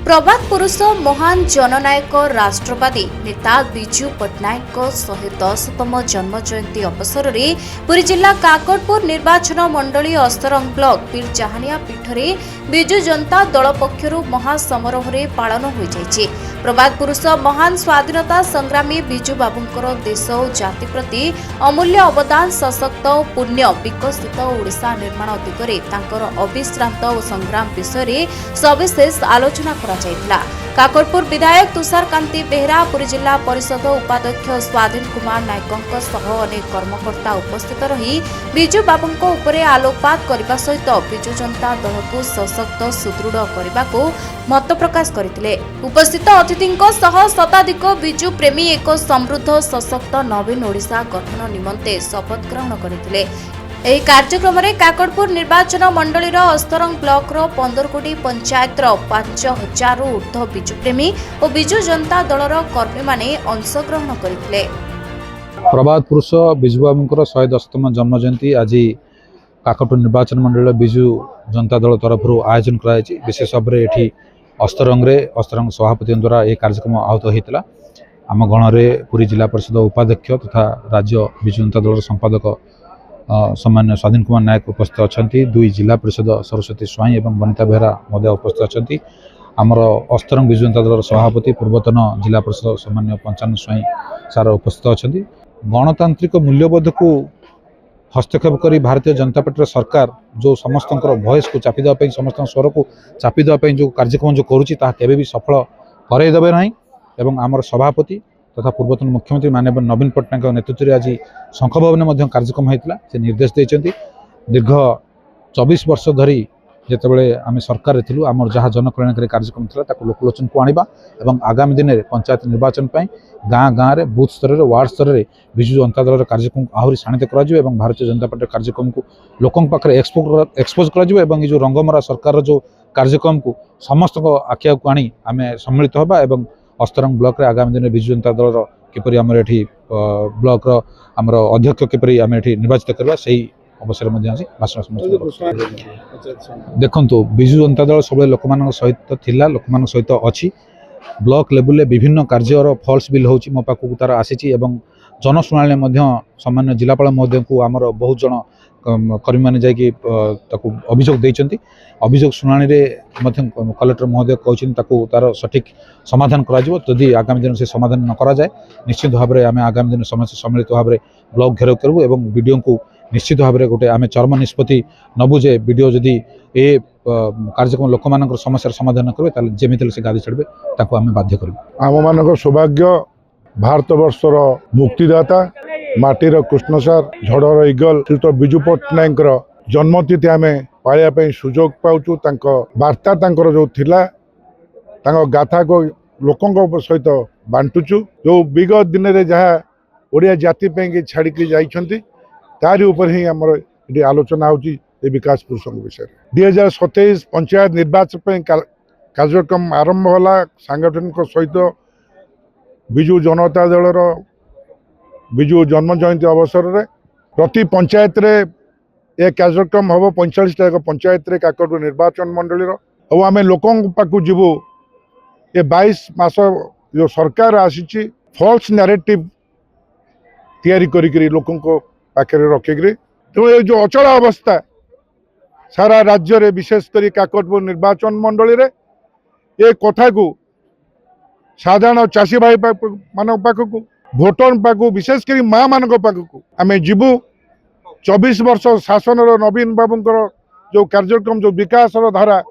प्रभात पुरुष महान जननायक राष्ट्रवादी नेता विजु पट्टनायक 110तम जन्म जयंती अवसर में पुरी जिला काकटपुर निर्वाचन मंडली अस्तरंग ब्लॉक पीर चाहानिया पीठ में विजु जनता दल पक्षर महासमारोह पालन हो जाइए। प्रभात पुरुष महान स्वाधीनता संग्रामी विजु बाबूंकर देश और जाति प्रति अमूल्य अवदान सशक्त और पुण्य विकसित ओडिशा निर्माण दिगरे तांकर अविश्रांत और संग्राम विषय सविशेष आलोचना करा जाइतला। काकटपुर विधायक तुषार कांति बेहरा, पुरी जिला परिषद उपाध्यक्ष स्वाधीन कुमार नायकों सह अनेक कर्मकर्ता उपस्थित रही विजु बाबूंको उपरे आलोकपात करने सहित विजु जनता दल को सशक्त सुदृढ़ करने को मत प्रकाश करथिले। उपस्थित अतिथिंको सह शताधिक विजु प्रेमी एक समृद्ध सशक्त नवीन ओडिशा गठन निमंते शपथ ग्रहण करथिले। ଏହି କାର୍ଯ୍ୟକ୍ରମରେ କାକଟପୁର ନିର୍ବାଚନ ମଣ୍ଡଳୀର ଅସ୍ତରଙ୍ଗ ବ୍ଲକର 15 କୋଟି ପଞ୍ଚାୟତର 5000ରୁ ଊର୍ଦ୍ଧ୍ୱ ବିଜୁପ୍ରେମୀ ଓ ବିଜୁ ଜନତା ଦଳର କର୍ମୀମାନେ ଅଂଶଗ୍ରହଣ କରିଥିଲେ। प्रभात पुरुष विजु बाबूंकर 110तम जन्म जयंती आज काकटपुर निर्वाचन मंडल विजु जनता दल तरफ आयोजन कराई। विशेष भाव में ये अस्तरंग सभापति द्वारा यह कार्यक्रम आहूत होता। आम गण में पुरी जिला परिषद उपाध्यक्ष तथा राज्य विजु जनता दल संपादक सम्मान्य स्वाधीन कुमार नायक उपस्थित अच्छा। दुई जिला परिषद सरस्वती स्वाई और वनिता बेहरा मध्य उपस्थित अच्छा। आमर अस्तरंग विजु जनता दल सभापति पूर्वतन जिला परिषद सम्मान्य पंचानन स्वाई सार उपस्थित अच्छा। गणतांत्रिक मूल्यबोध को हस्तक्षेप करी भारतीय जनता पार्टी सरकार जो समस्त भॉइस को चापी देवाई समस्त स्वर को चापी देवाई जो कार्यक्रम जो करुँची केबे भी सफल करईदेवे ना। एवं आमर सभापति तथा पूर्वतन मुख्यमंत्री माननीय नवीन पट्टनायक नेतृत्व में आज शंख भवन में कार्यक्रम होता से निर्देश देते। दीर्घ 24 वर्ष धरी जितेबाला आम सरकार थी आम जहाँ जनकल्याणकारी कार्यक्रम था लोकलोचन को आनिबा एवं आगामी दिन में पंचायत निर्वाचन गाँ गाँव में बूथ स्तर में वार्ड स्तर में विजु जनता दल कार्यक्रम आहरी शाणित कर भारतीय जनता पार्टी कार्यक्रम को लोकों पाखे एक्सपोज कर जो रंगमरा सरकार जो कार्यक्रम को समस्त आखि को आनी आम सम्मिलित होगा एवं अस्तरंग ब्लॉक रे आगामी दिन विजु जनता दल किपरि आमर एठी ब्लॉक रो आमर अध्यक्ष किपरि आम एठी निर्वाचित करबा सही अवसर में भाषण समस्त देखंतु विजु जनता दल सब लोक मान सहित थिला लोक मान सहित अछि। ब्लॉक लेवल रे विभिन्न कार्यर फॉल्स बिल होची मो पाखु तार आसीची एवं जनशुणाणी सामान्य जिलापाल महोदय को आमर बहुत जन कर्मी मैंने जाकि अभियोग देइचंती। अभियोग शुणाणी कलेक्टर महोदय कहते तार सठिक समाधान करी आगामी दिन से समाधान न करा जाए निश्चित भाव में आम आगामी दिन समस्त सम्मिलित भाव में ब्लॉक घेराव करूँ एवं वीडियो को निश्चित भाव में गोटे आम चर्म निष्पत्ति नबू जे वीडियो जदि ए कार्यक्रम लोक मान समस्या समाधान करेंगे जमी से गादी छाड़े आम बाध्य करूँ। आम मान सौभाग्य भारत वर्षर मुक्तिदाता माटीर कृष्णसार झड़र इगल श्रीयुत विजु पट्टनायक जन्मतिथि आम पाइबा सुजोग पाऊँ। वार्ता जो थिला गाथा को लोकों सहित बांटुचु जो विगत दिन में जहाँ ओडिया जाति छाड़ी जाइछंती तारी ऊपर ही आमर ये आलोचना होची विकास पुरुषों विषय। 2027 पंचायत निर्वाचन कार्यक्रम आरंभ होला सांगठनिक सहित विजु जनता दलर विजु जन्म जयंती अवसर में प्रति पंचायत रे एक कार्यक्रम हम 45टा पंचायत रे काकटपुर निर्वाचन मंडली और आम लोकों पाक जीवु ये 22 मास जो सरकार आसी फॉल्स नैरेटिव तैयारी करी लोकों को पाखे रखिक तो ये जो अचल अवस्था सारा राज्य रे विशेषकर काकटपुर निर्वाचन मंडली रे ये कथा को साधारण चाषी भाई मान पाखक भोटर पाखु विशेषकर माँ मान पाखक आम जीवु 24 वर्ष शासन नवीन बाबूंकर जो कार्यक्रम जो विकास धारा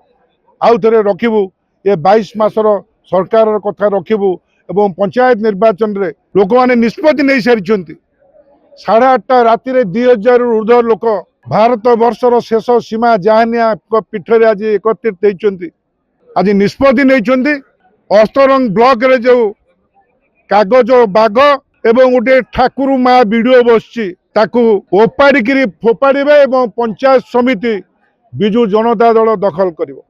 आउ थे रखिबू ये 22 मासर सरकार कथा रखिबू एवं पंचायत निर्वाचन रे लोक मैंने निष्पत्ति नहीं सारी 8:30 राति 2000 ऊर्ध्व लोक भारत वर्षर शेष सीमा जहानिया पीठरे आज एकत्रित होती आज निष्पत्ति नहीं अस्तरंग ब्लॉक रे जो कागज बाघ एवं गोटे ठाकुर माँ वीडियो बसची ओपाड़ी फोपाड़े पंचायत समिति विजु जनता दल दखल करिवो।